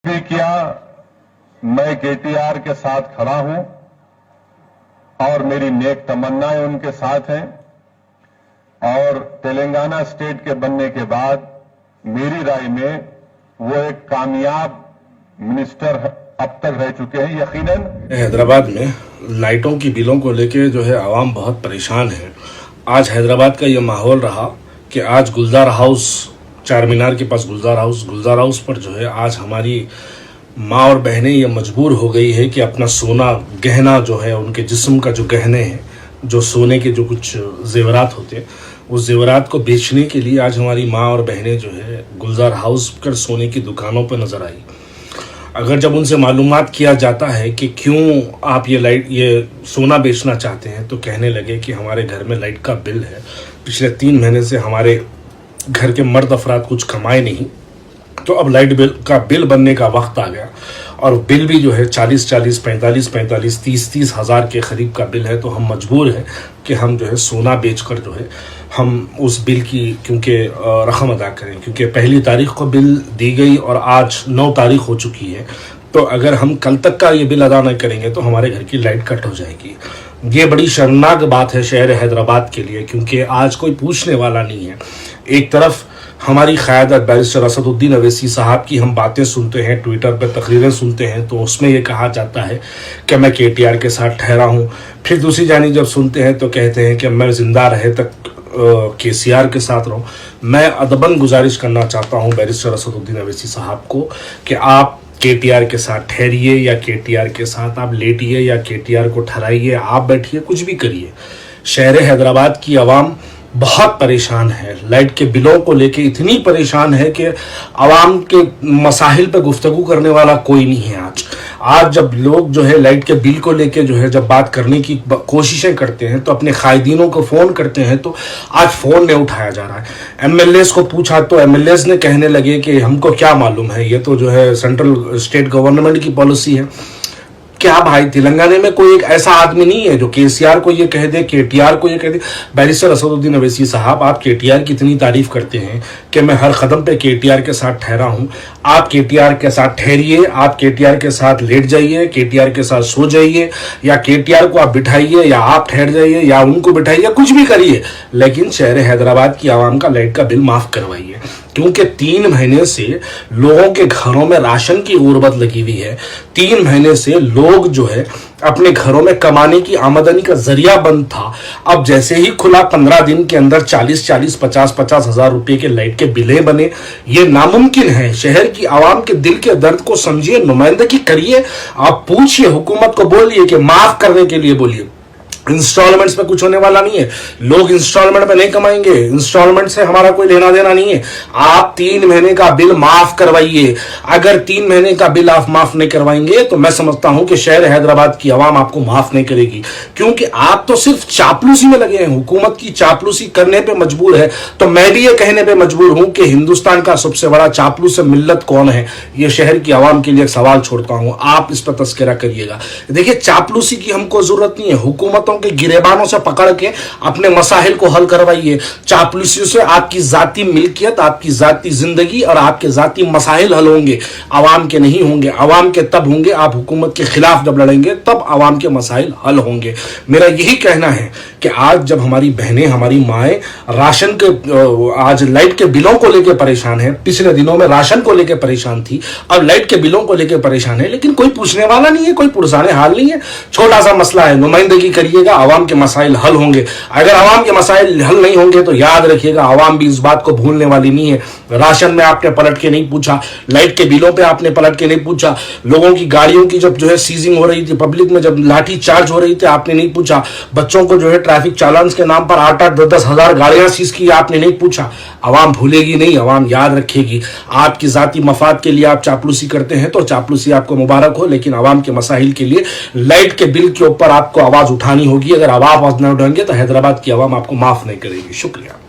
بھی کیا میں KTR کے ساتھ کھڑا ہوں اور میری نیک تمنائیں ان کے ساتھ ہیں اور تلنگانہ اسٹیٹ کے بننے کے بعد میری رائے میں وہ ایک کامیاب منسٹر اب تک رہ چکے ہیں. یقیناً حیدرآباد میں لائٹوں کی بلوں کو لے کے جو ہے عوام بہت پریشان ہے. آج حیدرآباد کا یہ ماحول رہا کہ آج گلزار ہاؤس، چار مینار کے پاس گلزار ہاؤس پر جو ہے آج ہماری ماں اور بہنیں یہ مجبور ہو گئی ہے کہ اپنا سونا گہنا جو ہے ان کے جسم کا جو گہنے ہیں، جو سونے کے جو کچھ زیورات ہوتے ہیں، اس زیورات کو بیچنے کے لیے آج ہماری ماں اور بہنیں جو ہے گلزار ہاؤس پر سونے کی دکانوں پہ نظر آئی. اگر جب ان سے معلومات کیا جاتا ہے کہ کیوں آپ یہ سونا بیچنا چاہتے ہیں تو کہنے لگے کہ ہمارے گھر میں لائٹ کا بل ہے، پچھلے 3 مہینے سے ہمارے گھر کے مرد افراد کچھ کمائے نہیں، تو اب لائٹ بل کا بل بننے کا وقت آ گیا اور بل بھی جو ہے 40 45 30 ہزار کے قریب کا بل ہے. تو ہم مجبور ہیں کہ ہم جو ہے سونا بیچ کر جو ہے ہم اس بل کی کیونکہ رقم ادا کریں، کیونکہ 1 تاریخ کو بل دی گئی اور آج 9 تاریخ ہو چکی ہے. تو اگر ہم کل تک کا یہ بل ادا نہ کریں گے تو ہمارے گھر کی لائٹ کٹ ہو جائے گی. یہ بڑی شرمناک بات ہے شہر حیدرآباد کے لیے، کیونکہ آج کوئی پوچھنے والا نہیں ہے. ایک طرف ہماری قیادت بیرسٹر اسد الدین اویسی صاحب کی ہم باتیں سنتے ہیں، ٹویٹر پہ تقریریں سنتے ہیں تو اس میں یہ کہا جاتا ہے کہ میں KTR کے ساتھ ٹھہرا ہوں. پھر دوسری جانب جب سنتے ہیں تو کہتے ہیں کہ میں زندہ رہے تک KCR کے ساتھ رہوں. میں ادباً گزارش کرنا چاہتا ہوں بیرسٹر اسد الدین اویسی صاحب کو کہ آپ KTR کے ساتھ ٹھہریے یا KTR کے ساتھ آپ لیٹیے یا KTR کو ٹھہرائیے، آپ بیٹھیے، کچھ بھی کریے. شہر حیدرآباد کی عوام بہت پریشان ہے. لائٹ کے بلوں کو لے کے اتنی پریشان ہے کہ عوام کے مسائل پہ گفتگو کرنے والا کوئی نہیں ہے. آج جب لوگ جو ہے لائٹ کے بل کو لے کے جو ہے جب بات کرنے کی کوششیں کرتے ہیں تو اپنے قائدینوں کو فون کرتے ہیں تو آج فون نہیں اٹھایا جا رہا ہے. MLAs کو پوچھا تو MLAs نے کہنے لگے کہ ہم کو کیا معلوم ہے، یہ تو جو ہے سینٹرل اسٹیٹ گورنمنٹ کی پالیسی ہے. کیا بھائی، تلنگانہ میں کوئی ایک ایسا آدمی نہیں ہے جو KCR کو یہ کہہ دے، KTR کو یہ کہہ دے. بیرسٹر اسد الدین اویسی صاحب، آپ KTR کی اتنی تعریف کرتے ہیں کہ میں ہر قدم پہ KTR کے ساتھ ٹھہرا ہوں. آپ KTR کے ساتھ ٹھہریے، آپ KTR کے ساتھ لیٹ جائیے، KTR کے ساتھ سو جائیے، یا KTR کو آپ بٹھائیے یا آپ ٹھہر جائیے یا ان کو بٹھائیے، کچھ بھی کریے، لیکن شہر حیدرآباد کی عوام کا لائٹ کا بل معاف کروائیے. کیونکہ 3 مہینے سے لوگوں کے گھروں میں راشن کی غربت لگی ہوئی ہے. 3 مہینے سے لوگ جو ہے اپنے گھروں میں کمانے کی آمدنی کا ذریعہ بند تھا. اب جیسے ہی کھلا 15 دن کے اندر 40 50 ہزار روپے کے لائٹ کے بلیں بنے. یہ ناممکن ہے. شہر کی عوام کے دل کے درد کو سمجھیے، نمائندگی کریے، آپ پوچھئے، حکومت کو بولیے کہ معاف کرنے کے لیے بولیے. انسٹالمنٹس پہ کچھ ہونے والا نہیں ہے. لوگ انسٹالمنٹ پہ نہیں کمائیں گے، انسٹالمنٹ سے ہمارا کوئی لینا دینا نہیں ہے. آپ 3 مہینے کا بل معاف کروائیے. اگر 3 مہینے کا بل آپ معاف نہیں کروائیں گے تو میں سمجھتا ہوں کہ شہر حیدرآباد کی عوام آپ کو معاف نہیں کرے گی، کیونکہ آپ تو صرف چاپلوسی میں لگے ہیں، حکومت کی چاپلوسی کرنے پہ مجبور ہے. تو میں بھی یہ کہنے پہ مجبور ہوں کہ ہندوستان کا سب سے بڑا چاپلوس ملت کون ہے. یہ شہر کی عوام کے لیے ایک سوال چھوڑتا ہوں، آپ اس پر تذکرہ کریے گا. دیکھیے، چاپلوسی کی ہم کو ضرورت نہیں ہے. حکومتوں کے گریبانوں سے پکڑ کے اپنے مسائل کو حل کروائیے. چاپلوسی سے آپ کی ذاتی ملکیت، آپ کی ذاتی زندگی اور آپ کے ذاتی مسائل حل ہوں گے، عوام کے نہیں ہوں گے. عوام کے تب ہوں گے آپ حکومت کے خلاف جب لڑیں گے، تب عوام کے مسائل حل ہوں گے. میرا یہی کہنا ہے کہ آج جب ہماری بہنیں، ہماری مائیں راشن کے آج لائٹ کے بلوں کو لے کے پریشان ہیں، پچھلے دنوں میں راشن کو لے کے پریشان تھی، اب لائٹ کے بلوں کو لے کے پریشان ہے، لیکن کوئی پوچھنے والا نہیں ہے، کوئی پرسان حال نہیں ہے. چھوٹا سا مسئلہ ہے، نمائندگی کریے گا، عوام کے مسائل حل ہوں گے. اگر عوام کے مسائل حل نہیں ہوں گے تو یاد رکھیے گا، عوام بھی اس بات کو بھولنے والی نہیں ہے. راشن میں آپ نے پلٹ کے نہیں پوچھا، لائٹ کے بلوں پہ آپ نے پلٹ کے نہیں پوچھا، لوگوں کی گاڑیوں کی جب جو ہے سیزنگ ہو رہی تھی، پبلک میں جب لاٹھی چارج ہو رہی تھی، آپ نے نہیں پوچھا. بچوں کو جو ہے ٹریفک چالانس کے نام پر 8-10 ہزار گاڑیاں سیز کی، آپ نے نہیں پوچھا. عوام بھولے گی نہیں، عوام یاد رکھے گی. آپ کی ذاتی مفاد کے لیے آپ چاپلوسی کرتے ہیں تو چاپلوسی آپ کو مبارک ہو، لیکن عوام کے مسائل کے لیے لائٹ کے بل کے اوپر آپ کو آواز اٹھانی ہوگی. اگر آواز نہ اٹھائیں گے تو حیدرآباد کی عوام آپ کو معاف نہیں کرے گی. شکریہ.